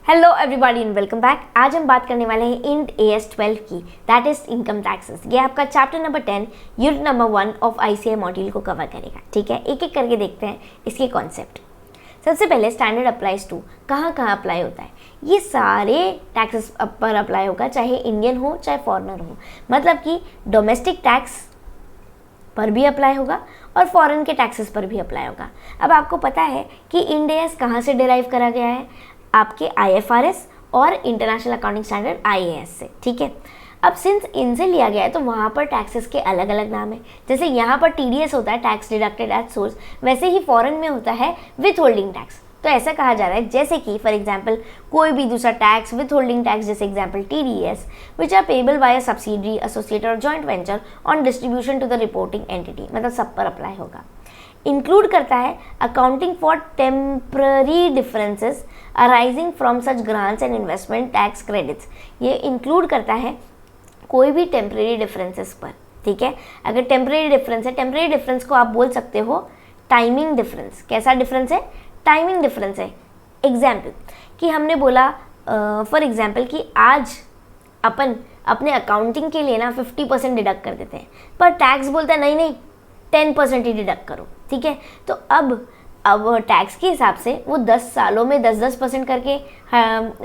Hello everybody and welcome back. आज हम बात करने वाले हैं इंड AS 12 की, दैट इज इनकम टैक्सेस। ये आपका chapter number 10 unit number 1 of ICAI module को कवर करेगा। ठीक है, एक एक करके देखते हैं इसके कॉन्सेप्ट। सबसे पहले स्टैंडर्ड अप्लाइज टू कहाँ कहाँ अप्लाई होता है। ये सारे टैक्सेस पर अप्लाई होगा, चाहे इंडियन हो चाहे फॉरेनर हो। मतलब कि डोमेस्टिक टैक्स पर भी अप्लाई होगा और फॉरेन के टैक्सेस पर भी अप्लाई होगा। अब आपको पता है कि इंड AS कहाँ से डिराइव करा गया है, आपके IFRS और इंटरनेशनल अकाउंटिंग स्टैंडर्ड IAS से। ठीक है, अब सिंस इनसे लिया गया है तो वहाँ पर टैक्सेस के अलग अलग नाम है। जैसे यहाँ पर TDS होता है, टैक्स डिडक्टेड एट सोर्स, वैसे ही फॉरेन में होता है विथ होल्डिंग टैक्स। तो ऐसा कहा जा रहा है जैसे कि फॉर एग्जांपल कोई भी दूसरा टैक्स विथ होल्डिंग टैक्स, जैसे example TDS which are payable by a subsidiary, associate और joint venture on distribution to the reporting entity, मतलब सब पर अप्लाई होगा। इंक्लूड करता है accounting for temporary differences arising from such grants and investment tax credits. ये include करता है कोई भी टेम्पररी डिफरेंसेस पर। ठीक है, अगर टेम्पररी डिफरेंस है, टेम्पररी डिफरेंस को आप बोल सकते हो टाइमिंग डिफरेंस। कैसा डिफरेंस है? टाइमिंग डिफरेंस है। एग्जाम्पल कि हमने बोला फॉर एग्जाम्पल कि आज अपन अपने अकाउंटिंग के लिए ना 50% डिडक्ट कर देते हैं, पर टैक्स बोलता है नहीं नहीं 10% ही डिडक्ट करो। ठीक है, तो अब टैक्स के हिसाब से वो 10 सालों में 10% करके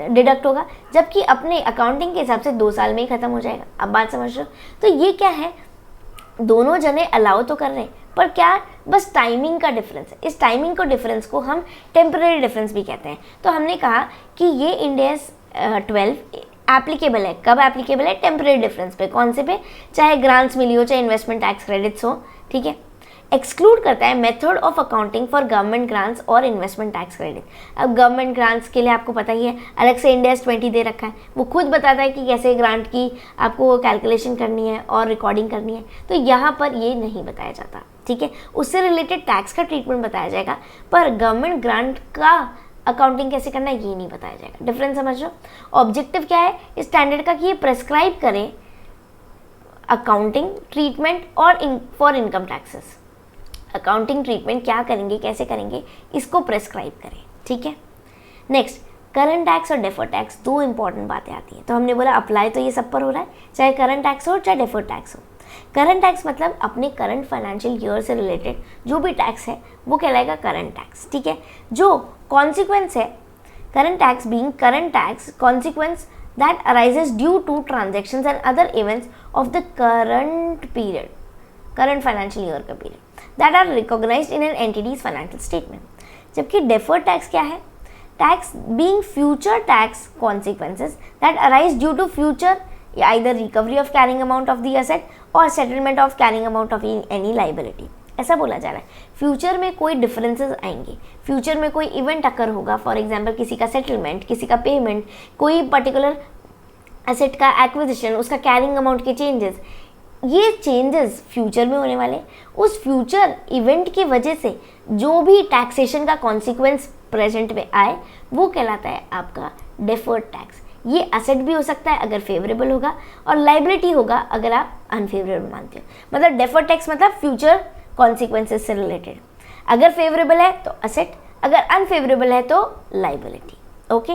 डिडक्ट होगा, जबकि अपने अकाउंटिंग के हिसाब से 2 साल में ही ख़त्म हो जाएगा। अब बात समझ रहे हो? तो ये क्या है, दोनों जने अलाउ तो कर रहे हैं, पर क्या बस टाइमिंग का डिफरेंस है। इस टाइमिंग को डिफरेंस को हम टेम्पररी डिफरेंस भी कहते हैं। तो हमने कहा कि ये इंड AS 12 एप्लीकेबल है। कब एप्लीकेबल है? टेम्पररी डिफरेंस पे। कौन से पे? चाहे ग्रांट्स मिली हो, चाहे इन्वेस्टमेंट टैक्स क्रेडिट्स हो। ठीक है, एक्सक्लूड करता है method of accounting for government grants और इन्वेस्टमेंट टैक्स क्रेडिट। अब गवर्नमेंट ग्रांट्स के लिए आपको पता ही है अलग से इंड AS 20 दे रखा है, वो खुद बताता है कि कैसे ग्रांट की आपको कैलकुलेशन करनी है और रिकॉर्डिंग करनी है। तो यहाँ पर ये नहीं बताया जाता। ठीक है, उससे रिलेटेड टैक्स का ट्रीटमेंट बताया जाएगा, पर गवर्नमेंट ग्रांट का अकाउंटिंग कैसे करना है ये नहीं बताया जाएगा। डिफरेंस समझ लो। ऑब्जेक्टिव क्या है इस स्टैंडर्ड का कि ये प्रेस्क्राइब करें अकाउंटिंग ट्रीटमेंट और for income taxes. Accounting treatment क्या करेंगे, कैसे करेंगे, इसको प्रेस्क्राइब करें। ठीक है, नेक्स्ट करंट टैक्स और डेफर्ड टैक्स, दो इंपॉर्टेंट बातें आती हैं। तो हमने बोला अप्लाई तो ये सब पर हो रहा है, चाहे करंट टैक्स हो चाहे डेफर्ड टैक्स हो। करंट टैक्स मतलब अपने करंट फाइनेंशियल ईयर से रिलेटेड जो भी टैक्स है वो कहलाएगा करंट टैक्स। ठीक है, जो कॉन्सिक्वेंस है current tax being current tax consequence that arises due to transactions and other events of the current financial year का period that are recognized in an entity's financial statement। जबकि deferred tax क्या है? Tax being future tax consequences that arise due to future either recovery of carrying amount of the asset or settlement of carrying amount of any liability। ऐसा बोला जा रहा है future में कोई डिफरेंसेस आएंगे, फ्यूचर में कोई इवेंट अकर होगा, फॉर एग्जांपल किसी का सेटलमेंट, किसी का पेमेंट, कोई पर्टिकुलर एसेट का एक्विजिशन, उसका कैरिंग अमाउंट के चेंजेस, ये चेंजेस फ्यूचर में होने वाले। उस फ्यूचर इवेंट की वजह से जो भी टैक्सेशन का कॉन्सिक्वेंस प्रेजेंट में आए वो कहलाता है आपका डेफर्ड टैक्स। ये एसेट भी हो सकता है अगर फेवरेबल होगा, और लाइबिलिटी होगा अगर आप अनफेवरेबल मानते हो। मतलब डेफर्ड टैक्स मतलब फ्यूचर कॉन्सिक्वेंसेस से रिलेटेड। अगर फेवरेबल है तो एसेट, अगर अनफेवरेबल है तो liability. Okay,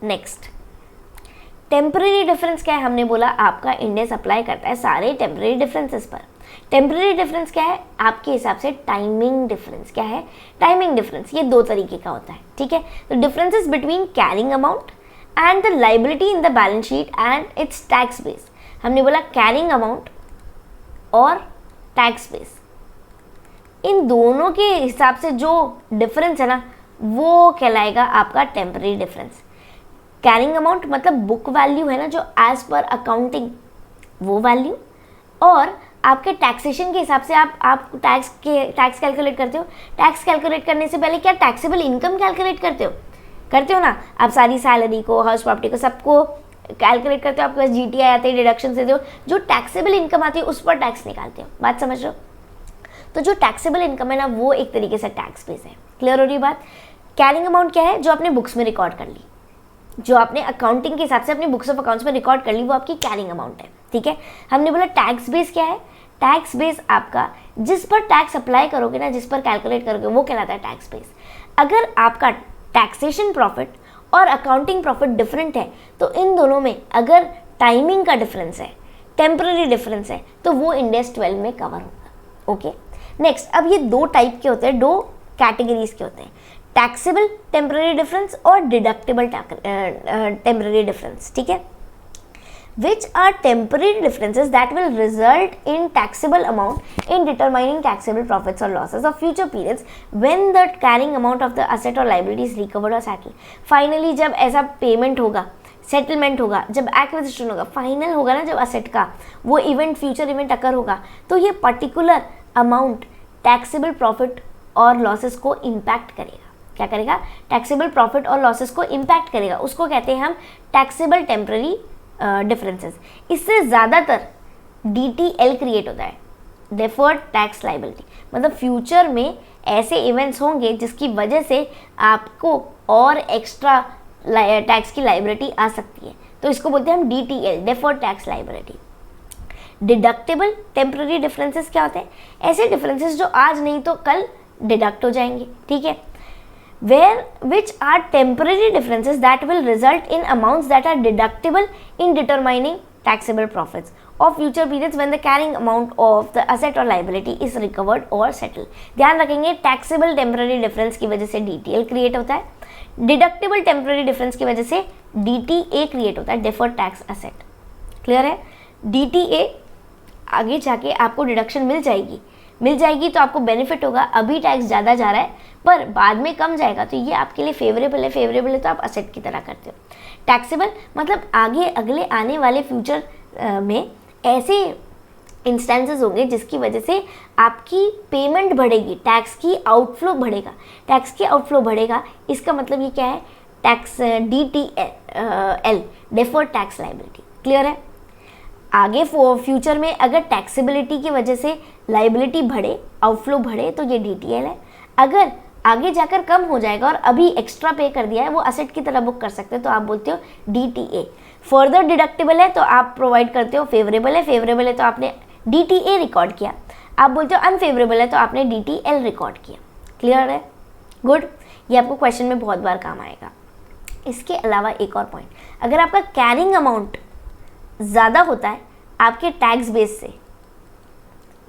next temporary difference क्या है? हमने बोला आपका इंड AS अप्लाई करता है सारे टेम्पररी डिफरेंसेस पर। टेम्पररी डिफरेंस क्या है आपके हिसाब से? Timing difference. क्या है? Timing difference. ये दो तरीके का होता है। ठीक है, तो differences between carrying amount and the liability in the balance sheet and it's tax base. हमने बोला कैरिंग अमाउंट और टैक्स बेस, इन दोनों के हिसाब से जो डिफरेंस है ना वो कहलाएगा आपका टेम्पररी डिफरेंस। कैरिंग अमाउंट मतलब बुक वैल्यू है ना, जो एज पर अकाउंटिंग वो वैल्यू, और आपके टैक्सेशन के हिसाब से आप टैक्स कैलकुलेट करते हो। टैक्स कैलकुलेट करने से पहले क्या टैक्सेबल इनकम कैलकुलेट करते हो ना। आप सारी सैलरी को, हाउस प्रॉपर्टी को, सबको कैलकुलेट करते हो। आपके पास GTI आते हैं, डिडक्शन देते हो, जो टैक्सेबल इनकम आती है उस पर टैक्स निकालते हो। बात समझ रहे हो? तो जो टैक्सेबल इनकम है ना वो एक तरीके से टैक्स बेस है। क्लियर हो रही बात? कैरिंग अमाउंट क्या है? जो आपने बुक्स में रिकॉर्ड कर ली, जो आपने अकाउंटिंग के हिसाब से अपनी बुक्स ऑफ अकाउंट्स में रिकॉर्ड कर ली, वो आपकी कैरिंग अमाउंट है। ठीक है, हमने बोला टैक्स बेस क्या है? टैक्स बेस आपका जिस पर टैक्स अप्लाई करोगे ना, जिस पर कैलकुलेट करोगे वो कहलाता है टैक्स बेस। अगर आपका टैक्सेशन प्रॉफिट और अकाउंटिंग प्रॉफिट डिफरेंट है, तो इन दोनों में अगर टाइमिंग का डिफरेंस है, टेम्पररी डिफरेंस है, तो वो इंड एस 12 में कवर होगा। ओके, नेक्स्ट, अब ये दो टाइप के होते हैं, दो कैटेगरीज के होते हैं, टैक्सेबल टेम्पररी डिफरेंस और डिडक्टेबल टेम्पररी डिफरेंस। ठीक है, which are temporary differences that will result in taxable amount in determining taxable profits or losses of future periods when the carrying amount of the asset or liability is recovered or settled। Finally जब ऐसा payment होगा, settlement होगा, जब acquisition होगा, final होगा ना जब asset का, वो इवेंट, फ्यूचर इवेंट अकर होगा, तो ये पर्टिकुलर अमाउंट टैक्सेबल प्रॉफिट और लॉसेस को इम्पैक्ट करेगा। क्या करेगा? टैक्सेबल प्रॉफिट और लॉसेस को इम्पैक्ट करेगा, उसको कहते हैं हम टैक्सेबल टेम्पररी डिफरेंसेस। इससे ज़्यादातर DTL क्रिएट होता है, डेफर्ड टैक्स लाइबिलिटी, मतलब फ्यूचर में ऐसे इवेंट्स होंगे जिसकी वजह से आपको और एक्स्ट्रा टैक्स की लाइबिलिटी आ सकती है, तो इसको बोलते हैं हम DTL, deferred tax liability. Deductible temporary differences क्या होते हैं? ऐसे डिफरेंसेस जो आज नहीं तो कल डिडक्ट हो जाएंगे। ठीक है, which are temporary differences that will result in amounts that are deductible in determining taxable profits of future periods when the carrying amount of the asset or liability is recovered or settled। ध्यान रखेंगे, taxable temporary difference की वजह से DTL create होता है, deductible temporary difference की वजह से DTA क्रिएट होता है, डेफर्ड टैक्स असेट। क्लियर है? DTA आगे जाके आपको डिडक्शन मिल जाएगी तो आपको बेनिफिट होगा। अभी टैक्स ज़्यादा जा रहा है पर बाद में कम जाएगा, तो ये आपके लिए फेवरेबल है तो आप असेट की तरह करते हो। टैक्सेबल मतलब आगे अगले आने वाले फ्यूचर में ऐसे इंस्टेंसेस होंगे जिसकी वजह से आपकी पेमेंट बढ़ेगी, टैक्स की आउटफ्लो बढ़ेगा। इसका मतलब ये क्या है? Tax DTL, deferred tax liability. Clear है? आगे फ्यूचर में अगर टैक्सेबिलिटी की वजह से लाइबिलिटी बढ़े, आउटफ्लो बढ़े, तो ये DTL है। अगर आगे जाकर कम हो जाएगा और अभी एक्स्ट्रा पे कर दिया है, वो असेट की तरह बुक कर सकते हो, तो आप बोलते हो DTA। फर्दर डिडक्टेबल है तो आप प्रोवाइड करते हो फेवरेबल है तो आपने DTA रिकॉर्ड किया, आप बोलते हो अनफेवरेबल है तो आपने DTL रिकॉर्ड किया। क्लियर है? गुड, ये आपको क्वेश्चन में बहुत बार काम आएगा। इसके अलावा एक और पॉइंट, अगर आपका कैरिंग अमाउंट ज़्यादा होता है आपके टैक्स बेस से,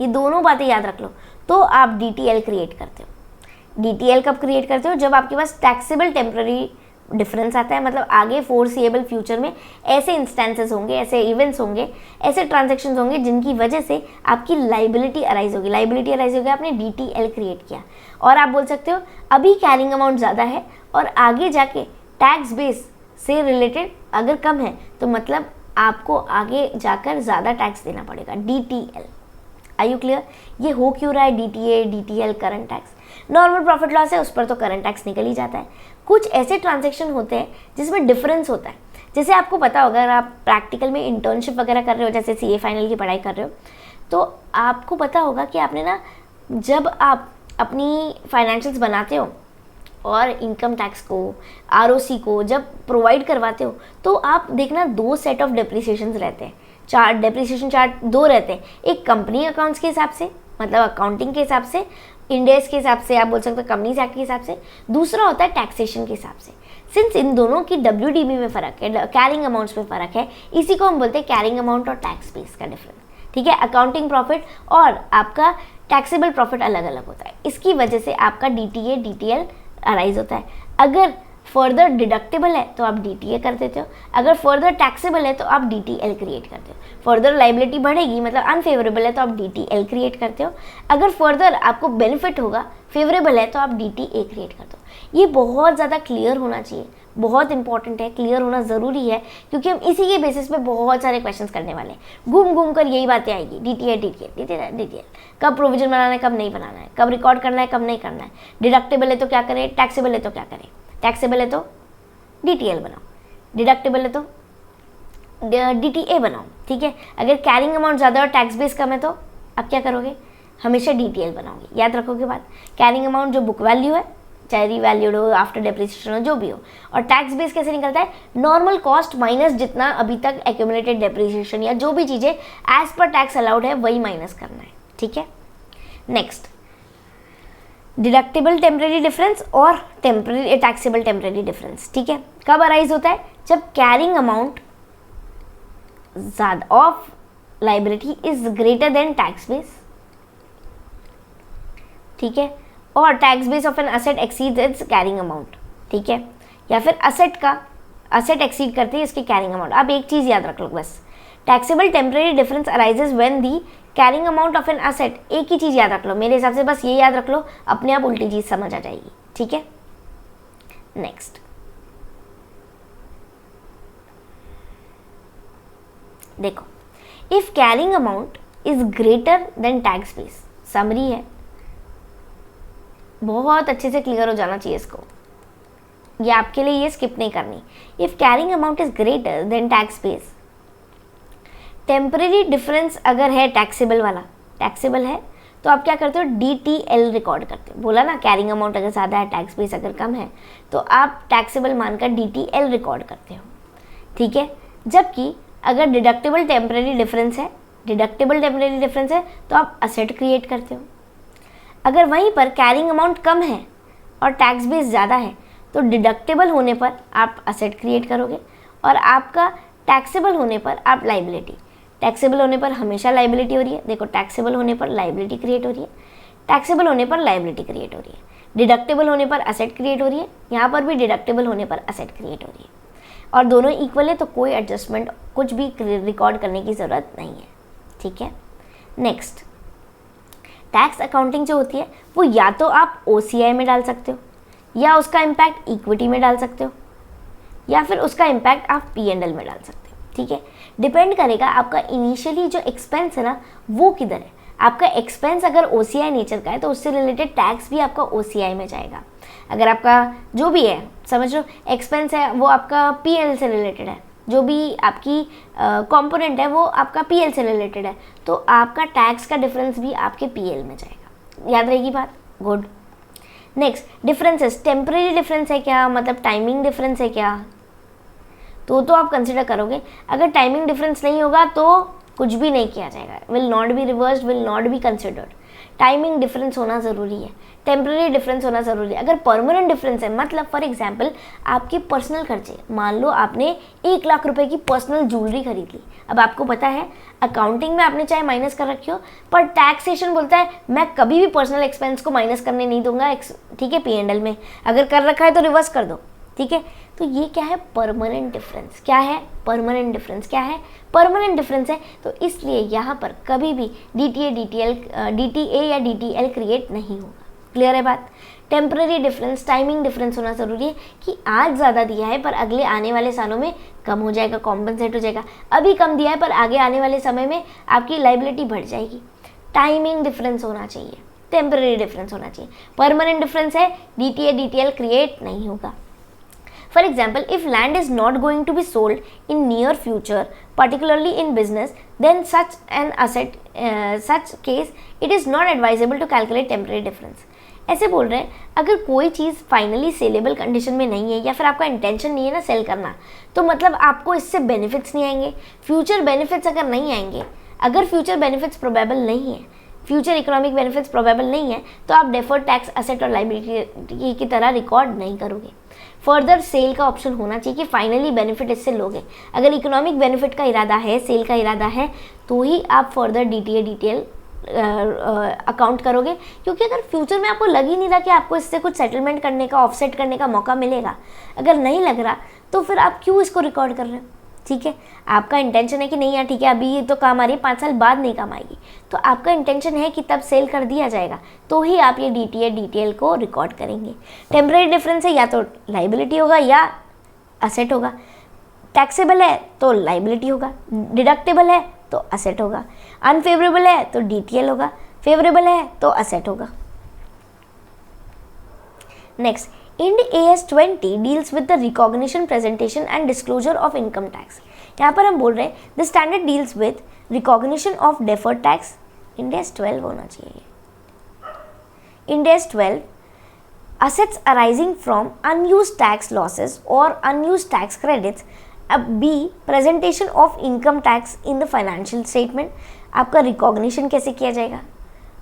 ये दोनों बातें याद रख लो, तो आप DTL क्रिएट करते हो। DTL कब क्रिएट करते हो? जब आपके पास टैक्सेबल टेम्पररी डिफरेंस आता है, मतलब आगे फोरसीएबल फ्यूचर में ऐसे इंस्टेंसेस होंगे, ऐसे इवेंट्स होंगे, ऐसे ट्रांजैक्शंस होंगे जिनकी वजह से आपकी लाइबिलिटी अराइज होगी। आपने DTL क्रिएट किया और आप बोल सकते हो अभी कैरिंग अमाउंट ज़्यादा है और आगे जाके टैक्स बेस से रिलेटेड अगर कम है तो मतलब आपको आगे जाकर ज़्यादा टैक्स देना पड़ेगा, DTL। Are you clear? ये हो क्यों रहा है? DTA, DTL, current tax. Normal profit loss है, उस पर तो करंट टैक्स निकल ही जाता है। कुछ ऐसे ट्रांजैक्शन होते हैं जिसमें डिफरेंस होता है, जैसे आपको पता होगा अगर आप प्रैक्टिकल में इंटर्नशिप वगैरह कर रहे हो, जैसे CA फाइनल की पढ़ाई कर रहे हो, तो आपको पता होगा कि आपने ना, जब आप अपनी फाइनेंशियल्स बनाते हो और इनकम टैक्स को, ROC को जब प्रोवाइड करवाते हो, तो आप देखना 2 सेट ऑफ डेप्रिसिएशंस रहते हैं, चार्ट, डेप्रिसिएशन चार्ट 2 रहते हैं। एक कंपनी अकाउंट्स के हिसाब से, मतलब अकाउंटिंग के हिसाब से, इंडेस के हिसाब से, आप बोल सकते हो कंपनीज एक्ट के हिसाब से, दूसरा होता है टैक्सेशन के हिसाब से। सिंस इन दोनों की WDB में फ़र्क है, कैरिंग अमाउंट्स में फ़र्क है, इसी को हम बोलते हैं कैरिंग अमाउंट और टैक्स बेस का डिफरेंस। ठीक है, अकाउंटिंग प्रॉफिट और आपका टैक्सेबल प्रॉफिट अलग अलग होता है, इसकी वजह से आपका DTA, DTL अराइज होता है। अगर फर्दर डिडक्टेबल है तो आप DTA कर देते हो, अगर फर्दर टैक्सेबल है तो आप DTL क्रिएट करते हो। फर्दर लाइबिलिटी बढ़ेगी मतलब अनफेवरेबल है तो आप DTL क्रिएट करते हो। अगर फर्दर आपको बेनिफिट होगा, फेवरेबल है, तो आप DTA क्रिएट करते हो। ये बहुत ज़्यादा क्लियर होना चाहिए, बहुत इंपॉर्टेंट है, क्लियर होना ज़रूरी है, क्योंकि हम इसी के बेसिस पे बहुत सारे क्वेश्चंस करने वाले हैं। घूम घूम कर यही बातें आएगी, DTL, कब प्रोविजन बनाना है, कब नहीं बनाना है, कब रिकॉर्ड करना है, कब नहीं करना है, डिडक्टेबल है तो क्या करें, टैक्सेबल है तो क्या करें, टैक्सेबल है तो DTL बनाओ, डिडक्टेबल है तो DTA बनाओ। ठीक है, अगर कैरिंग अमाउंट ज़्यादा और टैक्स बेस कम है तो आप क्या करोगे? हमेशा DTL बनाओगे। याद रखोगे बात, कैरिंग अमाउंट जो बुक वैल्यू है, चाहे रीवैल्यूड हो, आफ्टर डेप्रिसिएशन हो, जो भी हो, और टैक्स बेस कैसे निकलता है? नॉर्मल कॉस्ट माइनस जितना अभी तक एक्यूमुलेटेड डेप्रिसिएशन या जो भी चीज़ें एज पर टैक्स अलाउड है वही माइनस करना है। ठीक है, नेक्स्ट, डिडक्टेबल टेम्परेरी डिफरेंस और टेम्परेरी टैक्सेबल टेम्परेरी डिफरेंस, ठीक है, कब अराइज होता है? जब कैरिंग अमाउंट ज़्यादा of liability is greater than tax base, ठीक है, और tax base of an asset exceeds its carrying amount, ठीक है, या फिर असेट एक्सीड करती है इसकी कैरिंग अमाउंट। आप एक चीज़ याद रख लो बस, taxable temporary difference arises when the carrying amount of an asset, एक ही चीज़ याद रख लो, मेरे हिसाब से बस ये याद रख लो, अपने आप उल्टी चीज़ समझ आ जाएगी, ठीक है। नेक्स्ट देखो, if carrying amount is greater than tax base, summary है, बहुत अच्छे से क्लियर हो जाना चाहिए इसको, ये आपके लिए ये स्किप नहीं करनी। If carrying amount is greater than tax base, temporary difference अगर है टैक्सेबल वाला, टैक्सेबल है, तो आप क्या करते हो? DTL रिकॉर्ड करते हो। बोला ना, कैरिंग अमाउंट अगर ज़्यादा है, टैक्स बेस अगर कम है, तो आप टैक्सेबल मानकर DTL रिकॉर्ड करते हो, ठीक है। जबकि अगर डिडक्टेबल टेम्परेरी डिफरेंस है, तो आप असेट क्रिएट करते हो। अगर वहीं पर कैरिंग अमाउंट कम है और टैक्स बेस ज़्यादा है, तो डिडक्टेबल होने पर आप असेट क्रिएट करोगे, और आपका टैक्सेबल होने पर आप लाइबिलिटी, टैक्सेबल होने पर हमेशा लाइबिलिटी हो रही है, देखो टैक्सेबल होने पर लाइबिलिटी क्रिएट हो रही है, टैक्सेबल होने पर लाइबिलिटी क्रिएट हो रही है, डिडक्टेबल होने पर असेट क्रिएट हो रही है, यहाँ पर भी डिडक्टेबल होने पर असेट क्रिएट हो रही है, और दोनों इक्वल है, तो कोई एडजस्टमेंट कुछ भी रिकॉर्ड करने की ज़रूरत नहीं है, ठीक है। नेक्स्ट, टैक्स अकाउंटिंग जो होती है वो या तो आप OCI में डाल सकते हो, या उसका इम्पैक्ट इक्विटी में डाल सकते हो, या फिर उसका इम्पैक्ट आप P&L में डाल सकते हो, ठीक है। डिपेंड करेगा आपका इनिशियली जो एक्सपेंस है ना वो किधर है। आपका एक्सपेंस अगर OCI नेचर का है तो उससे रिलेटेड टैक्स भी आपका OCI में जाएगा। अगर आपका जो भी है, समझ लो एक्सपेंस है वो आपका PL से रिलेटेड है, जो भी आपकी कंपोनेंट है वो आपका PL से रिलेटेड है, तो आपका टैक्स का डिफरेंस भी आपके PL में जाएगा। याद रहेगी बात? Good. Next, differences, temporary difference है क्या, मतलब टाइमिंग डिफरेंस है क्या, तो आप कंसिडर करोगे। अगर टाइमिंग डिफरेंस नहीं होगा तो कुछ भी नहीं किया जाएगा, will not be reversed, will not be considered. Timing difference होना ज़रूरी है, टेम्परेरी डिफरेंस होना ज़रूरी है। अगर परमानेंट डिफरेंस है, मतलब फॉर एग्जांपल आपके पर्सनल खर्चे, मान लो आपने 1 लाख रुपए की पर्सनल ज्वेलरी खरीद ली। अब आपको पता है अकाउंटिंग में आपने चाहे माइनस कर रखी हो, पर टैक्सेशन बोलता है मैं कभी भी पर्सनल एक्सपेंस को माइनस करने नहीं दूंगा, ठीक है, P&L में। अगर कर रखा है तो रिवर्स कर दो, ठीक है। तो ये क्या है? Permanent difference. क्या है? Permanent difference. क्या है? परमानेंट डिफरेंस है। तो इसलिए यहाँ पर कभी भी DTA या DTL क्रिएट नहीं होगा। क्लियर है बात? टेम्पररी डिफरेंस, टाइमिंग डिफरेंस होना ज़रूरी है कि आज ज़्यादा दिया है पर अगले आने वाले सालों में कम हो जाएगा, कॉम्पनसेट हो जाएगा। अभी कम दिया है पर आगे आने वाले समय में आपकी लाइबिलिटी बढ़ जाएगी। टाइमिंग डिफरेंस होना चाहिए, टेम्पररी डिफरेंस होना चाहिए। परमानेंट डिफरेंस है, DTA DTL क्रिएट नहीं होगा। For example, if land is not going to be sold in near future, particularly in business, then such case it is not advisable to calculate temporary difference. ऐसे बोल रहे हैं, अगर कोई चीज़ finally saleable condition में नहीं है या फिर आपका इंटेंशन नहीं है ना सेल करना, तो मतलब आपको इससे बेनिफिट्स नहीं आएंगे। फ्यूचर बेनिफिट्स अगर नहीं आएंगे, अगर फ्यूचर बेनिफिट्स प्रोबेबल नहीं है, फ्यूचर इकोनॉमिक बेनिफिट्स प्रोबेबल नहीं है, तो आप डेफर्ड टैक्स असेट और लाइबिलिटी की तरह रिकॉर्ड नहीं करोगे। फर्दर सेल का ऑप्शन होना चाहिए कि फाइनली बेनिफिट इससे लोगे। अगर इकोनॉमिक बेनिफिट का इरादा है, सेल का इरादा है, तो ही आप फर्दर DTA DTL अकाउंट करोगे। क्योंकि अगर फ्यूचर में आपको लग ही नहीं रहा कि आपको इससे कुछ सेटलमेंट करने का, ऑफसेट करने का मौका मिलेगा, अगर नहीं लग रहा तो फिर आप क्यों इसको रिकॉर्ड कर रहे हो? ठीक है, आपका इंटेंशन है कि नहीं यार ठीक है अभी ये तो काम आ रही है, 5 साल बाद नहीं काम आएगी, तो आपका इंटेंशन है कि तब सेल कर दिया जाएगा, तो ही आप ये DTA DTL को रिकॉर्ड करेंगे। टेम्परेरी डिफरेंस है, या तो लाइबिलिटी होगा या असेट होगा। टैक्सेबल है तो लाइबिलिटी होगा, डिडक्टेबल है तो असेट होगा, अनफेवरेबल है तो DTL होगा, फेवरेबल है तो असेट होगा। Next, Ind AS 20 deals with the recognition, presentation and disclosure of income tax. यहाँ पर हम बोल रहे हैं the standard deals with recognition of deferred tax. Ind AS 12 होना चाहिए। Ind AS 12 assets arising from unused tax losses or unused tax credits. अब B presentation of income tax in the financial statement. आपका recognition कैसे किया जाएगा?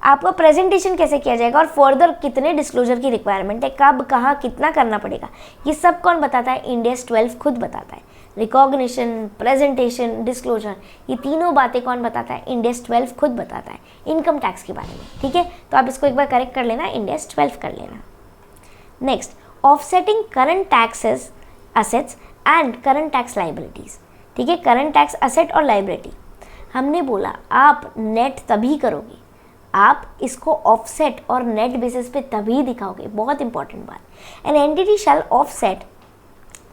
आपका presentation कैसे किया जाएगा और फर्दर कितने डिस्क्लोजर की रिक्वायरमेंट है, कब कहाँ कितना करना पड़ेगा, ये सब कौन बताता है? इंड एस 12 खुद बताता है। रिकॉग्निशन, प्रेजेंटेशन, डिस्क्लोजर, ये तीनों बातें कौन बताता है? इंड एस 12 खुद बताता है इनकम टैक्स के बारे में। ठीक है, तो आप इसको एक बार करेक्ट कर लेना, इंड एस 12 कर लेना। Next, offsetting current taxes assets and current tax liabilities. ठीक है, करंट टैक्स असेट और लाइबिलिटी हमने बोला आप नेट तभी करोगे, आप इसको ऑफसेट और नेट बेसिस पे तभी दिखाओगे। बहुत इंपॉर्टेंट बात, an entity shall offset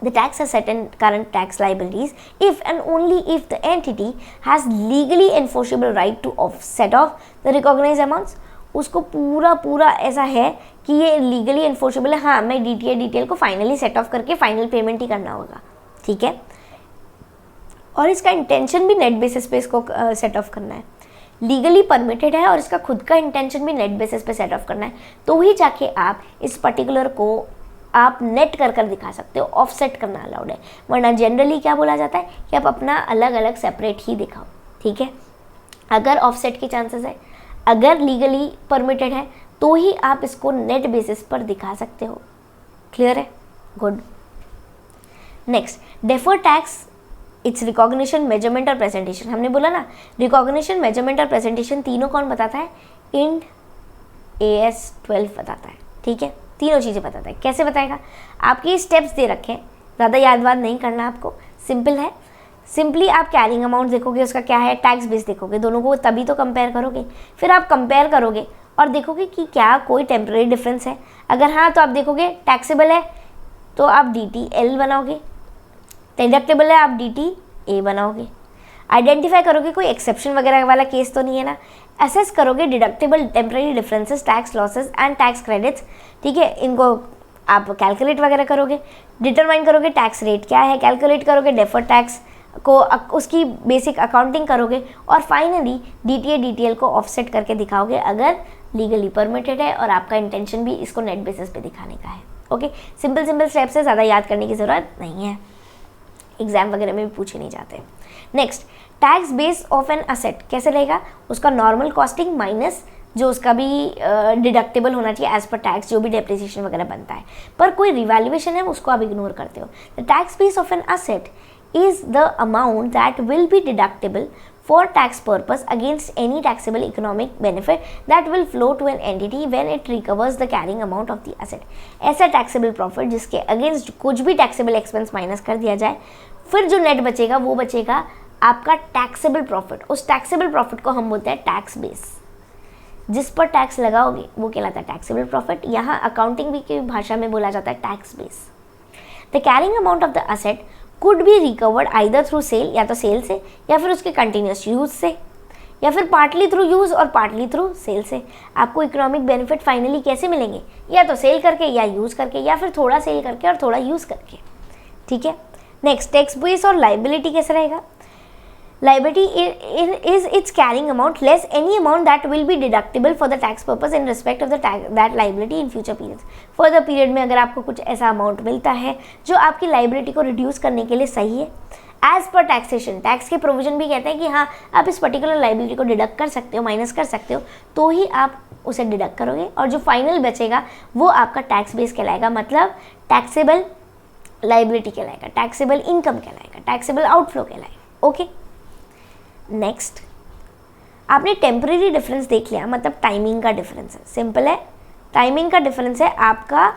the tax asset and current tax liabilities if and only if the entity has legally enforceable right to offset of the recognized amounts। उसको पूरा ऐसा है कि ये लीगली एनफोर्सेबल है, हाँ मैं डिटेल को फाइनली सेट ऑफ करके फाइनल पेमेंट ही करना होगा। ठीक है, और इसका इंटेंशन भी नेट बेसिस पे इसको सेट ऑफ करना है, लीगली परमिटेड है और इसका खुद का इंटेंशन भी नेट बेसिस पे सेट ऑफ करना है, तो ही जाके आप इस पर्टिकुलर को आप नेट कर दिखा सकते हो, ऑफसेट करना अलाउड है। वरना जनरली क्या बोला जाता है कि आप अपना अलग अलग सेपरेट ही दिखाओ। ठीक है, अगर ऑफसेट के चांसेस है, अगर लीगली परमिटेड है, तो ही आप इसको नेट बेसिस पर दिखा सकते हो। क्लियर है? Good. Next, deferred tax, it's recognition, measurement और प्रेजेंटेशन। हमने बोला ना रिकॉग्निशन, मेजरमेंट और प्रेजेंटेशन तीनों कौन बताता है? इंड एएस 12 बताता है। ठीक है, तीनों चीज़ें बताता है। कैसे बताएगा? आपके स्टेप्स दे रखे हैं, ज़्यादा याद नहीं करना आपको, सिंपल है। सिंपली आप कैरिंग अमाउंट देखोगे, उसका क्या है, टैक्स बेस देखोगे, दोनों को तभी तो कंपेयर करोगे। फिर आप कंपेयर करोगे और देखोगे कि क्या कोई टेम्पररी डिफरेंस है। अगर हाँ तो आप देखोगे टैक्सेबल है तो आप DTL बनाओगे, डिडक्टेबल है आप DTA बनाओगे। आइडेंटिफाई करोगे कोई एक्सेप्शन वगैरह वाला केस तो नहीं है ना। असेस करोगे deductible, temporary differences, tax losses and tax credits. ठीक है, इनको आप कैलकुलेट वगैरह करोगे। डिटरमाइन करोगे टैक्स रेट क्या है, कैलकुलेट करोगे डेफर्ड टैक्स को, उसकी बेसिक अकाउंटिंग करोगे और फाइनली DTA DTL को ऑफसेट करके दिखाओगे अगर लीगली परमिटेड है और आपका इंटेंशन भी इसको नेट बेसिस पे दिखाने का है। ओके, सिंपल स्टेप्स है, ज़्यादा याद करने की ज़रूरत नहीं है, एग्जाम वगैरह में भी पूछे नहीं जाते। Next, tax base of an asset कैसे रहेगा? उसका नॉर्मल कॉस्टिंग माइनस जो उसका भी डिडक्टेबल होना चाहिए एज पर टैक्स, जो भी डेप्रिसिएशन वगैरह बनता है, पर कोई रिवैल्यूएशन है उसको आप इग्नोर करते हो। The tax base of an asset is the amount that will be deductible for tax purpose against any taxable economic benefit that will flow to an entity when it recovers the carrying amount of the asset। ऐसा taxable profit जिसके against कुछ भी taxable expense minus कर दिया जाए, फिर जो net बचेगा वो बचेगा आपका taxable profit। उस taxable profit को हम बोलते हैं टैक्स बेस, जिस पर टैक्स लगाओगे वो कहलाता है taxable profit। यहाँ अकाउंटिंग भी की भाषा में बोला जाता है tax base. The carrying amount of the asset could be recovered either through sale, या तो सेल से या फिर उसके कंटिन्यूस यूज से, या फिर पार्टली थ्रू यूज़ और पार्टली थ्रू सेल से। आपको इकोनॉमिक बेनिफिट फाइनली कैसे मिलेंगे? या तो सेल करके या यूज़ करके, या फिर थोड़ा सेल करके और थोड़ा यूज़ करके। ठीक है, नेक्स्ट, टैक्स बेस और लाइबिलिटी कैसे रहेगा? Liability is its carrying amount less any amount that will be deductible for the tax purpose in respect of the that liability in future periods। Further period में अगर आपको कुछ ऐसा amount मिलता है जो आपकी लाइबिलिटी को रिड्यूस करने के लिए सही है, एज पर टैक्सेशन, टैक्स के प्रोविजन भी कहते हैं कि हाँ आप इस पर्टिकुलर लाइबिलिटी को डिडक्ट कर सकते हो, माइनस कर सकते हो, तो ही आप उसे डिडक्ट करोगे और जो फाइनल बचेगा वो आपका टैक्स बेस कहलाएगा, मतलब टैक्सेबल लाइबिलिटी कहलाएगा, टैक्सेबल इनकम कहलाएगा, टैक्सेबल आउटफ्लो कहलाएगा। ओके, नेक्स्ट, आपने टेम्परेरी डिफरेंस देख लिया, मतलब टाइमिंग का डिफरेंस है। सिंपल है, टाइमिंग का डिफरेंस है, आपका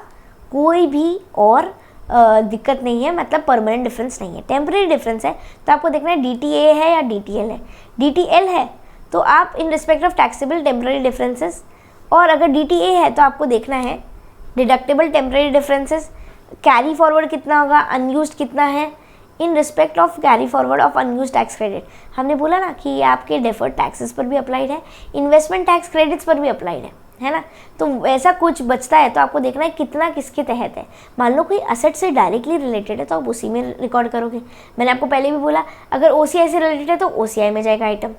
कोई भी और दिक्कत नहीं है, मतलब परमानेंट डिफरेंस नहीं है। टेम्परेरी डिफरेंस है तो आपको देखना है DTA है या DTL है। DTL है तो आप in respect of taxable temporary differences, और अगर DTA है तो आपको देखना है deductible temporary differences, carry forward कितना होगा, अनयूज्ड कितना है, in respect of carry forward of unused tax credit. हमने बोला ना कि ये आपके डेफर्ड टैक्सेस पर भी अप्लाइड है, इन्वेस्टमेंट टैक्स क्रेडिट्स पर भी अप्लाइड है ना। तो ऐसा कुछ बचता है तो आपको देखना है कितना किसके तहत है। मान लो कोई असेट से डायरेक्टली रिलेटेड है तो आप उसी में रिकॉर्ड करोगे। मैंने आपको पहले भी बोला अगर OCI से रिलेटेड है तो OCI में जाएगा आइटम।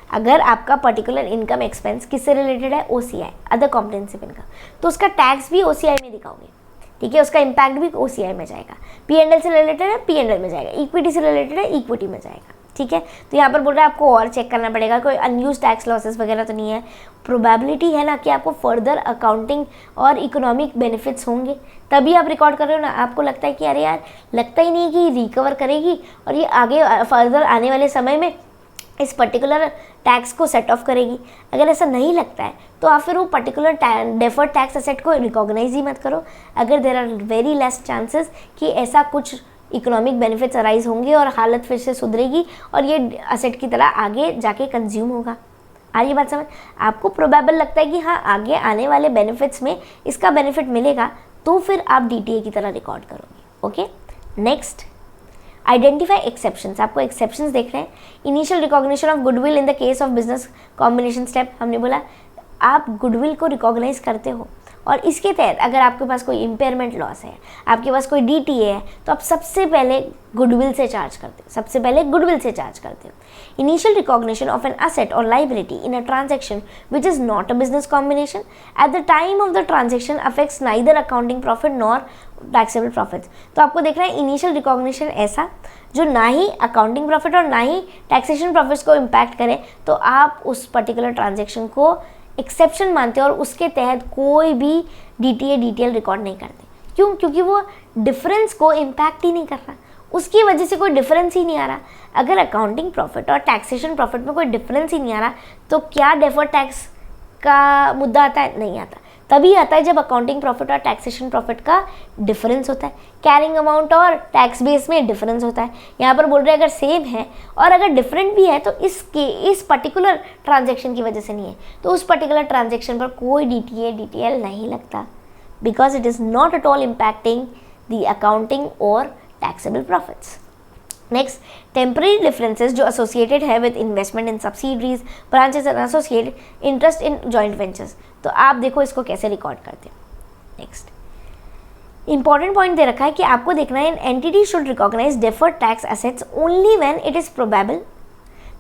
अगर आपका पर्टिकुलर इनकम एक्सपेंस किससे रिलेटेड है, OCI, अदर कॉम्प्रिहेंसिव इनकम, तो उसका टैक्स भी OCI में दिखाओगे। ठीक है, उसका इम्पैक्ट भी OCI में जाएगा। P&L से रिलेटेड है, P&L में जाएगा। इक्विटी से रिलेटेड है, इक्विटी में जाएगा। ठीक है। तो यहाँ पर बोल रहा है आपको और चेक करना पड़ेगा कोई अनयूज टैक्स लॉसेस वगैरह तो नहीं है। प्रोबेबिलिटी है ना कि आपको फर्दर अकाउंटिंग और इकोनॉमिक बेनिफिट्स होंगे, तभी आप रिकॉर्ड कर रहे हो ना। आपको लगता है कि अरे यार लगता ही नहीं कि रिकवर करेगी और ये आगे फर्दर आने वाले समय में इस पर्टिकुलर टैक्स को सेट ऑफ करेगी। अगर ऐसा नहीं लगता है तो आप फिर वो पर्टिकुलर डेफर्ड टैक्स एसेट को रिकॉग्नाइज ही मत करो। अगर there are very less chances कि ऐसा कुछ इकोनॉमिक बेनिफिट्स अराइज होंगे और हालत फिर से सुधरेगी और ये असेट की तरह आगे जाके कंज्यूम होगा। आ रही बात समझ? आपको प्रोबेबल लगता है कि हाँ आगे आने वाले बेनिफिट्स में इसका बेनिफिट मिलेगा, तो फिर आप DTA की तरह रिकॉर्ड करोगे। Okay, next, identify exceptions. आपको एक्सेप्शंस देख रहे हैं। Initial recognition of goodwill in the case of business combination step. हमने बोला आप गुडविल को रिकॉग्नाइज करते हो और इसके तहत अगर आपके पास कोई इम्पेयरमेंट लॉस है, आपके पास कोई DTA है, तो आप सबसे पहले गुडविल से चार्ज करते हो। Initial recognition of an asset और liability in a transaction which is not a business combination at the time of the transaction affects neither accounting profit nor taxable profits. तो आपको देख रहा है इनिशियल रिकॉग्निशन ऐसा जो ना ही अकाउंटिंग प्रॉफिट और ना ही टैक्सेशन प्रॉफिट्स को इम्पैक्ट करे, तो आप उस पर्टिकुलर ट्रांजेक्शन को एक्सेप्शन मानते हो और उसके तहत कोई भी DTA डिटेल रिकॉर्ड नहीं करते। क्यों? क्योंकि वो डिफरेंस को इम्पैक्ट ही नहीं कर रहा, उसकी वजह से कोई डिफरेंस ही नहीं आ रहा। अगर अकाउंटिंग प्रॉफिट और टैक्सेशन प्रॉफिट में कोई डिफरेंस ही नहीं आ रहा तो क्या डेफर्ड टैक्स का मुद्दा आता है? नहीं आता। तभी आता है जब अकाउंटिंग प्रॉफिट और टैक्सेशन प्रॉफिट का डिफरेंस होता है, कैरिंग अमाउंट और टैक्स बेस में डिफरेंस होता है। यहाँ पर बोल रहे हैं अगर सेम है और अगर डिफरेंट भी है तो इस पर्टिकुलर ट्रांजेक्शन की वजह से नहीं है, तो उस पर्टिकुलर ट्रांजेक्शन पर कोई DTA डिटेल नहीं लगता, because it is not at all impacting the accounting और taxable profits. Next, temporary differences जो एसोसिएटेड है with investment in subsidiaries, branches and associated interest in joint ventures. तो आप देखो इसको कैसे रिकॉर्ड करते हैं। नेक्स्ट, इंपॉर्टेंट पॉइंट दे रखा है कि आपको देखना है an entity should recognise deferred tax assets only when it is probable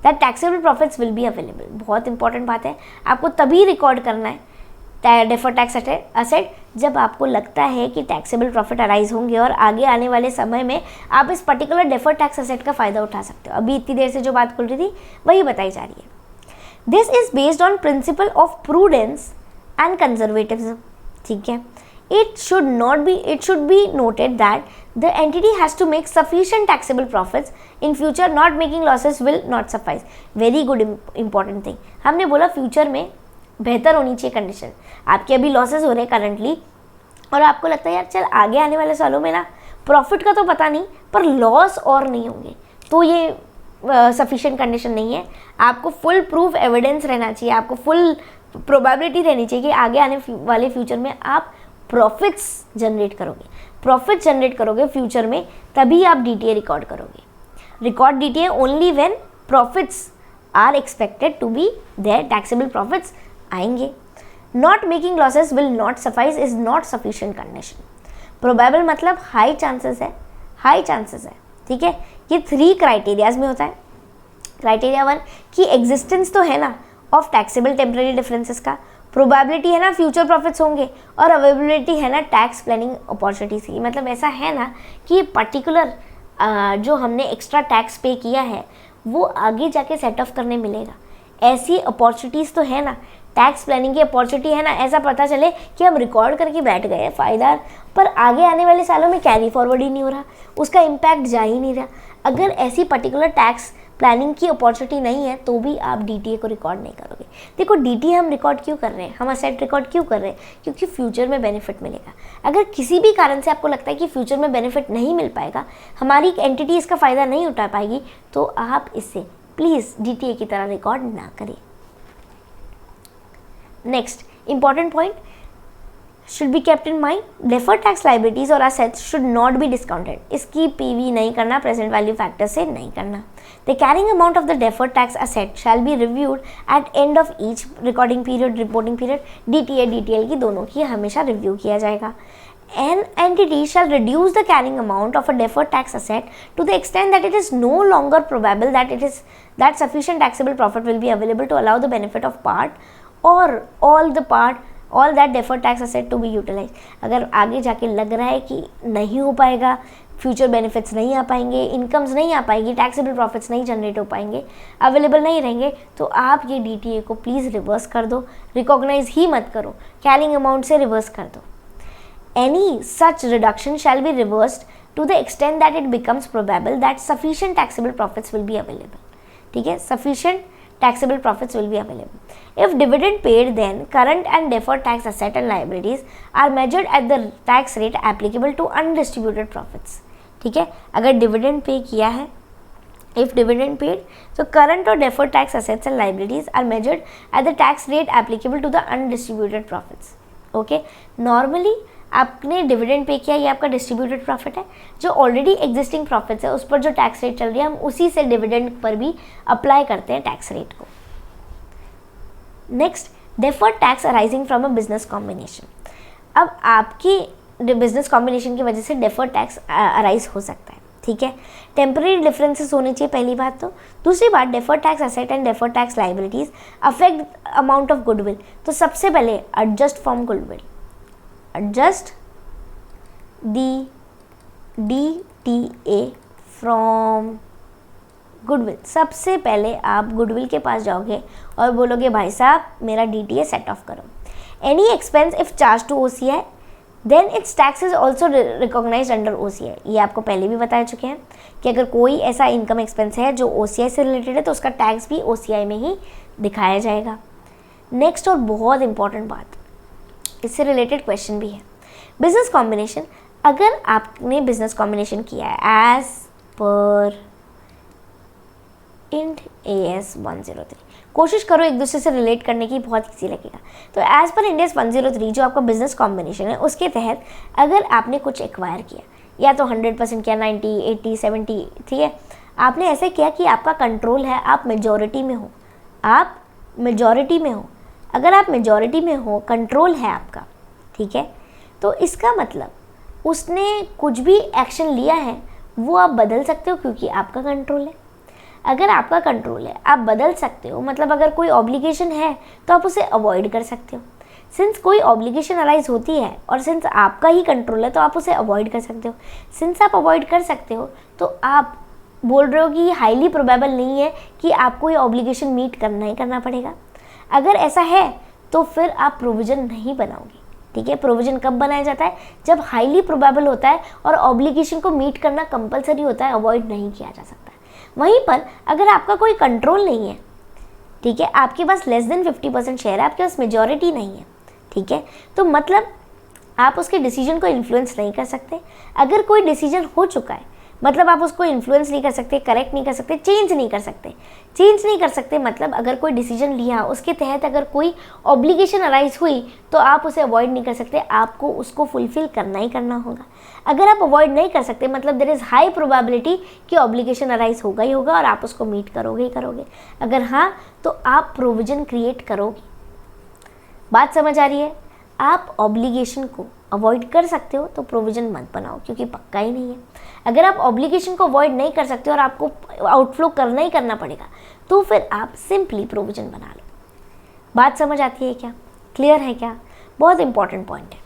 that taxable profits will be available. बहुत इंपॉर्टेंट बात है, आपको तभी रिकॉर्ड करना है डेफर्ड टैक्स असेट जब आपको लगता है कि टैक्सेबल प्रॉफिट अराइज होंगे और आगे आने वाले समय में आप इस पर्टिकुलर डेफर्ड टैक्स असेट का फ़ायदा उठा सकते हो। अभी इतनी देर से जो बात खुल रही थी वही बताई जा रही है। This is based on principle of prudence and conservatism. ठीक है, it should be noted that the entity has to make sufficient taxable profits in future. Not making losses will not suffice. Very good important thing. हमने बोला future में बेहतर होनी चाहिए condition. आपके अभी लॉसेस हो रहे हैं करंटली और आपको लगता है यार चल आगे आने वाले सालों में ना प्रॉफिट का तो पता नहीं पर लॉस और नहीं होंगे, तो ये सफिशिएंट कंडीशन नहीं है। आपको फुल प्रूफ एविडेंस रहना चाहिए, आपको फुल प्रोबेबिलिटी रहनी चाहिए कि आगे आने वाले फ्यूचर में आप प्रॉफिट जनरेट करोगे फ्यूचर में, तभी आप DTA रिकॉर्ड करोगे। Record DTA only when profits are expected to be there, taxable profits आएंगे। Not making losses will not suffice is not sufficient condition. Probable मतलब हाई चांसेस है, ठीक है। ये 3 क्राइटेरियाज में होता है। क्राइटेरिया 1 कि एग्जिस्टेंस तो है ना ऑफ टैक्सेबल टेम्पररी डिफरेंसेस का, प्रोबेबिलिटी है ना फ्यूचर प्रॉफिट्स होंगे, और अवेलेबिलिटी है ना टैक्स प्लानिंग अपॉर्चुनिटीज़ की। मतलब ऐसा है ना कि पर्टिकुलर जो हमने एक्स्ट्रा टैक्स पे किया है वो आगे जाके सेट ऑफ करने मिलेगा। ऐसी अपॉर्चुनिटीज़ तो है ना, टैक्स प्लानिंग की अपॉर्चुनिटी है ना। ऐसा पता चले कि हम रिकॉर्ड करके बैठ गए फ़ायदा, पर आगे आने वाले सालों में कैरी फॉरवर्ड ही नहीं हो रहा, उसका इम्पैक्ट जा ही नहीं रहा। अगर ऐसी पर्टिकुलर टैक्स प्लानिंग की अपॉर्चुनिटी नहीं है तो भी आप DTA को रिकॉर्ड नहीं करोगे। देखो DTA हम रिकॉर्ड क्यों कर रहे हैं, हम असेट रिकॉर्ड क्यों कर रहे हैं, क्योंकि फ्यूचर में बेनिफिट मिलेगा। अगर किसी भी कारण से आपको लगता है कि फ्यूचर में बेनिफिट नहीं मिल पाएगा, हमारी एंटिटी इसका फ़ायदा नहीं उठा पाएगी, तो आप इससे प्लीज़ DTA की तरह रिकॉर्ड ना करें। Next important point should be kept in mind, deferred tax liabilities और assets should not be discounted. इसकी PV नहीं करना, present value factor से नहीं करना। The carrying amount of the deferred tax asset shall be reviewed at end of each recording period, reporting period. DTA, DTL की दोनों की हमेशा रिव्यू किया जाएगा। An entity shall reduce the carrying amount of a deferred tax asset to the extent that it is no longer probable that sufficient taxable profit will be available to allow the benefit of part or all the part all that deferred tax asset to be utilise. अगर आगे जाके लग रहा है कि नहीं हो पाएगा, फ्यूचर बेनिफिट्स नहीं आ पाएंगे, इनकम्स नहीं आ पाएगी, टैक्सेबल प्रॉफिट्स नहीं जनरेट हो पाएंगे, अवेलेबल नहीं रहेंगे, तो आप ये DTA को प्लीज़ रिवर्स कर दो, रिकॉग्नाइज ही मत करो, कैरिंग अमाउंट से रिवर्स कर दो। Any such reduction shall be reversed to the extent that it becomes probable that sufficient taxable profits will be available. ठीक है, sufficient taxable profits will be available. If dividend paid, then current and deferred tax asset and liabilities are measured at the tax rate applicable to undistributed profits. ठीक है, अगर dividend pay किया है, if dividend paid, so current or deferred tax assets and liabilities are measured at the tax rate applicable to the undistributed profits. Okay, normally आपने dividend pay किया, ये आपका distributed profit है, जो ऑलरेडी एग्जिस्टिंग प्रॉफिट्स है उस पर जो टैक्स रेट चल रही है हम उसी से डिविडेंड पर भी अप्लाई करते हैं टैक्स रेट को। Next, deferred tax arising from a business combination. अब आपकी बिजनेस कॉम्बिनेशन की वजह से डेफर्ड टैक्स अराइज हो सकता है। ठीक है, टेम्पररी डिफरेंसेस होने चाहिए पहली बात तो। दूसरी बात, deferred tax asset and deferred tax liabilities affect amount of goodwill. तो सबसे पहले adjust from goodwill, adjust the DTA from goodwill. सबसे पहले आप गुडविल के पास जाओगे और बोलोगे भाई साहब मेरा DTA सेट ऑफ करो। Any expense if charge to OCI then its tax is also recognise under OCI। ये आपको पहले भी बता चुके हैं कि अगर कोई ऐसा इनकम एक्सपेंस है जो OCI से रिलेटेड है तो उसका टैक्स भी OCI में ही दिखाया जाएगा। नेक्स्ट और बहुत इंपॉर्टेंट बात, इससे रिलेटेड क्वेश्चन भी है, बिजनेस कॉम्बिनेशन। अगर आपने बिजनेस कॉम्बिनेशन किया है एज पर इंड AS 103, कोशिश करो एक दूसरे से रिलेट करने की, बहुत ईजी लगेगा। तो एज पर इंड AS 103 जो आपका बिजनेस कॉम्बिनेशन है उसके तहत अगर आपने कुछ एक्वायर किया, या तो 100% किया, 90, 80, 70, ठीक है, आपने ऐसे किया कि आपका कंट्रोल है, आप मेजॉरिटी में हो, आप मेजॉरिटी में हो। अगर आप मेजॉरिटी में हो, कंट्रोल है आपका, ठीक है, तो इसका मतलब उसने कुछ भी एक्शन लिया है वो आप बदल सकते हो क्योंकि आपका कंट्रोल है। अगर आपका कंट्रोल है आप बदल सकते हो, मतलब अगर कोई ऑब्लिगेशन है तो आप उसे अवॉइड कर सकते हो। सिंस कोई ऑब्लिगेशन अराइज होती है और सिंस आपका ही कंट्रोल है तो आप उसे अवॉइड कर सकते हो। सिंस आप अवॉइड कर सकते हो तो आप बोल रहे हो कि हाईली प्रोबेबल नहीं है कि आपको ये ऑब्लिगेशन मीट करना ही करना पड़ेगा। अगर ऐसा है तो फिर आप प्रोविज़न नहीं बनाओगे। ठीक है, प्रोविज़न कब बनाया जाता है? जब हाईली प्रोबेबल होता है और ऑब्लिगेशन को मीट करना कंपलसरी होता है, अवॉइड नहीं किया जा सकता है। वहीं पर अगर आपका कोई कंट्रोल नहीं है, ठीक है, आपके पास लेस देन 50% शेयर है, आपके पास मेजॉरिटी नहीं है, ठीक है, तो मतलब आप उसके डिसीजन को इन्फ्लुएंस नहीं कर सकते। अगर कोई डिसीजन हो चुका है मतलब आप उसको इन्फ्लुएंस नहीं कर सकते, करेक्ट नहीं कर सकते, चेंज नहीं कर सकते। चेंज नहीं कर सकते मतलब अगर कोई डिसीजन लिया उसके तहत अगर कोई ऑब्लिगेशन अराइज हुई तो आप उसे अवॉइड नहीं कर सकते, आपको उसको फुलफिल करना ही करना होगा। अगर आप अवॉइड नहीं कर सकते मतलब देयर इज़ हाई प्रोबेबिलिटी कि ऑब्लिगेशन अराइज होगा ही होगा और आप उसको मीट करोगे ही करोगे। अगर हाँ तो आप प्रोविजन क्रिएट करोगे। बात समझ आ रही है? आप ऑब्लिगेशन को अवॉइड कर सकते हो तो प्रोविज़न मत बनाओ क्योंकि पक्का ही नहीं है। अगर आप ऑब्लिगेशन को अवॉइड नहीं कर सकते और आपको आउटफ्लो करना ही करना पड़ेगा तो फिर आप सिंपली प्रोविज़न बना लो। बात समझ आती है क्या? क्लियर है क्या? बहुत इंपॉर्टेंट पॉइंट है।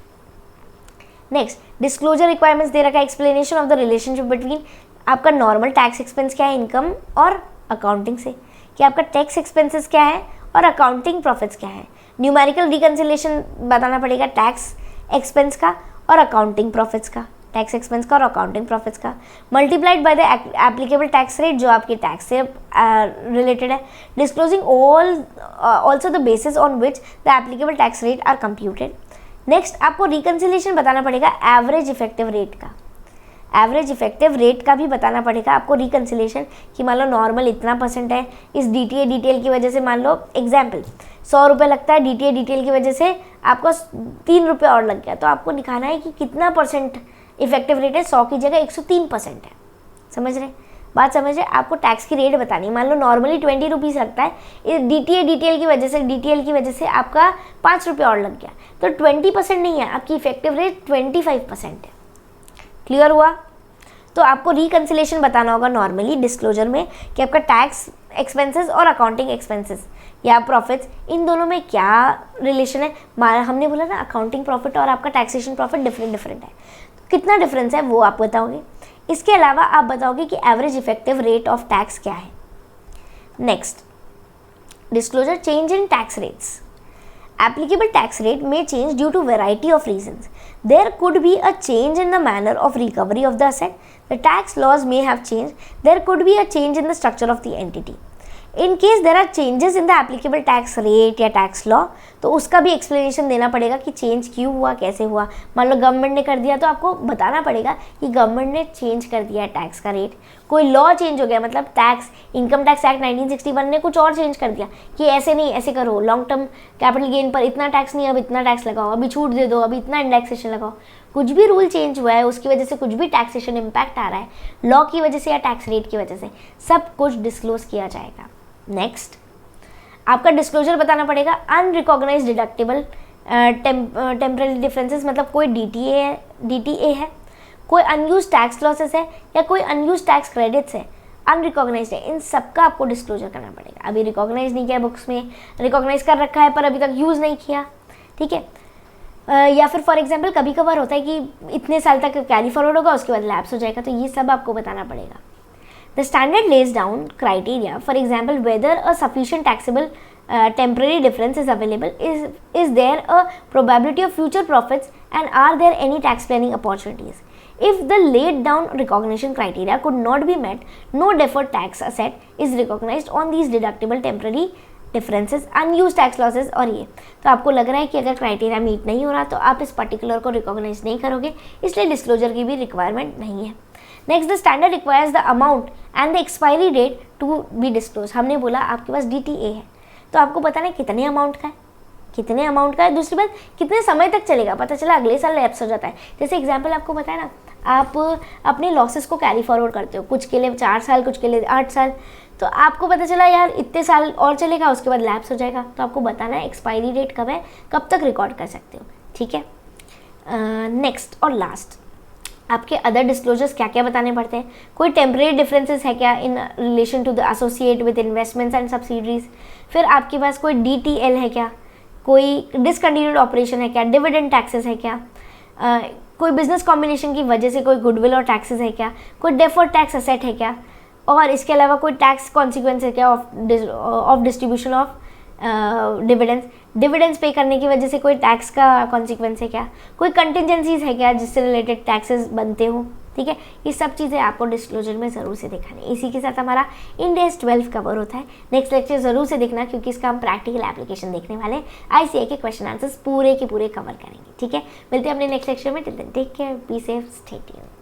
नेक्स्ट, डिस्क्लोजर रिक्वायरमेंट्स दे रखा है, explanation of the relationship between आपका नॉर्मल टैक्स एक्सपेंस क्या है इनकम और अकाउंटिंग से, कि आपका टैक्स एक्सपेंसेस क्या है और अकाउंटिंग प्रॉफिट्स क्या है। न्यूमेरिकल रिकन्सिलेशन बताना पड़ेगा टैक्स एक्सपेंस का और अकाउंटिंग प्रॉफिट्स का, टैक्स एक्सपेंस का और अकाउंटिंग प्रॉफिट्स का, multiplied by the applicable tax rate जो आपके टैक्स से रिलेटेड है। Disclosing also the basis on which the applicable tax rate are computed. Next, आपको रिकन्सिलेशन बताना पड़ेगा एवरेज इफेक्टिव रेट का, एवरेज इफेक्टिव रेट का भी बताना पड़ेगा आपको रिकन्सिलेशन, कि मान लो नॉर्मल इतना % है, इस DTA डिटेल की वजह से मान लो एग्जाम्पल 100 रुपये लगता है, DTA डिटेल की वजह से आपको 3 रुपये और लग गया, तो आपको दिखाना है कि कितना % इफेक्टिव रेट है, 100 की जगह 103% है। समझ रहे? बात समझ रहे? आपको टैक्स की रेट बतानी, मान लो नॉर्मली 20 रुपीज़ लगता है, इस DTA डिटेल की वजह से आपका 5 रुपये और लग गया, तो 20% नहीं है, आपकी इफेक्टिव रेट 25% है। क्लियर हुआ? तो आपको रिकन्सिलेशन बताना होगा नॉर्मली डिस्क्लोजर में कि आपका टैक्स एक्सपेंसेस और अकाउंटिंग एक्सपेंसेस या प्रॉफिट्स, इन दोनों में क्या रिलेशन है? हमने बोला ना अकाउंटिंग प्रॉफिट और आपका टैक्सेशन प्रॉफिट डिफरेंट है, तो कितना डिफरेंस है वो आप बताओगे। इसके अलावा आप बताओगे कि average effective rate of tax क्या है। Next, disclosure change in tax rates. Applicable tax rate may change due to variety of reasons. There could be a change in the manner of recovery of the asset. The tax laws may have changed. There could be a change in the structure of the entity. In case there are changes in the applicable tax rate या tax law, तो उसका भी explanation देना पड़ेगा कि change क्यों हुआ, कैसे हुआ। मान लो गवर्नमेंट ने कर दिया तो आपको बताना पड़ेगा कि गवर्नमेंट ने चेंज कर दिया है टैक्स का रेट। कोई लॉ चेंज हो गया, मतलब टैक्स इनकम टैक्स एक्ट 1961 ने कुछ और चेंज कर दिया कि ऐसे नहीं, ऐसे करो, लॉन्ग टर्म कैपिटल गेन पर इतना टैक्स नहीं, अब इतना टैक्स लगाओ, अभी छूट दे दो, अभी इतना इंडेक्सेशन लगाओ। कुछ भी रूल चेंज हुआ है उसकी वजह से कुछ भी टैक्सेशन इम्पैक्ट आ रहा है, लॉ की वजह से या टैक्स रेट की वजह से, सब कुछ डिस्क्लोज किया जाएगा। नेक्स्ट, आपका डिस्क्लोजर बताना पड़ेगा अनरिकॉग्नाइज्ड डिडक्टेबल टेम्पररी डिफरेंसेस, मतलब कोई डीटीए है, कोई अनयूज टैक्स लॉसेस है या कोई अनयूज टैक्स क्रेडिट्स है, अनरिकॉग्नाइज्ड है, इन सब का आपको डिस्क्लोजर करना पड़ेगा। अभी रिकॉग्नाइज नहीं किया बुक्स में, रिकॉग्नाइज कर रखा है पर अभी तक यूज़ नहीं किया, ठीक है। या फिर फॉर एग्जांपल कभी कभार होता है कि इतने साल तक कैरी फॉरवर्ड होगा, उसके बाद लैप्स हो जाएगा, तो ये सब आपको बताना पड़ेगा। The standard lays down criteria, for example, whether a sufficient taxable temporary difference is available, is there a probability of future profits, and are there any tax planning opportunities. If the laid down recognition criteria could not be met, no deferred tax asset is recognized on these deductible temporary differences, unused tax losses। और ये तो आपको लग रहा है कि अगर criteria meet नहीं हो रहा तो आप इस पर्टिकुलर को रिकॉग्नाइज नहीं करोगे, इसलिए डिस्क्लोजर की भी रिक्वायरमेंट नहीं है। Next, the standard requires the amount and the expiry date to be disclose. हमने बोला आपके पास डीटीए है तो आपको पता नहीं कितने अमाउंट का है, कितने अमाउंट का है। दूसरी बात, कितने समय तक चलेगा, पता चला अगले साल लैप्स हो जाता है। जैसे एग्जांपल आपको बताया ना, आप अपने लॉसेस को कैरी फॉरवर्ड करते हो, कुछ के लिए 4 साल, कुछ के लिए 8 साल, तो आपको पता चला यार इतने साल और चलेगा, उसके बाद लैप्स हो जाएगा, तो आपको बताना है एक्सपायरी डेट कब है, कब तक रिकॉर्ड कर सकते हो, ठीक है। नेक्स्ट और लास्ट, आपके अदर डिस्क्लोजर्स क्या क्या बताने पड़ते हैं। कोई टेम्परेरी डिफरेंसेस है क्या in relation to the associate with investments and subsidiaries. फिर आपके पास कोई डीटीएल है क्या, कोई डिसकंटिन्यूड ऑपरेशन है क्या, डिविडेंड टैक्सेस है क्या, कोई बिजनेस कॉम्बिनेशन की वजह से कोई गुडविल और टैक्सेस है क्या, कोई डेफर्ड टैक्स असेट है क्या, और इसके अलावा कोई टैक्स कॉन्सिक्वेंस है क्या ऑफ डिस्ट्रीब्यूशन ऑफ डिविडेंड्स पे करने की वजह से कोई टैक्स का कॉन्सिक्वेंस है क्या, कोई कंटिजेंसीज है क्या जिससे रिलेटेड टैक्सेस बनते हो, ठीक है। ये सब चीज़ें आपको डिस्क्लोजर में ज़रूर से दिखानी। इसी के साथ हमारा इंड AS 12 कवर होता है। नेक्स्ट लेक्चर ज़रूर से देखना क्योंकि इसका हम प्रैक्टिकल एप्लीकेशन देखने वाले हैं। ICAI के क्वेश्चन आंसर्स पूरे के पूरे कवर करेंगे, ठीक है। मिलते हैं अपने नेक्स्ट लेक्चर में। Till then take care, be safe, stay tuned.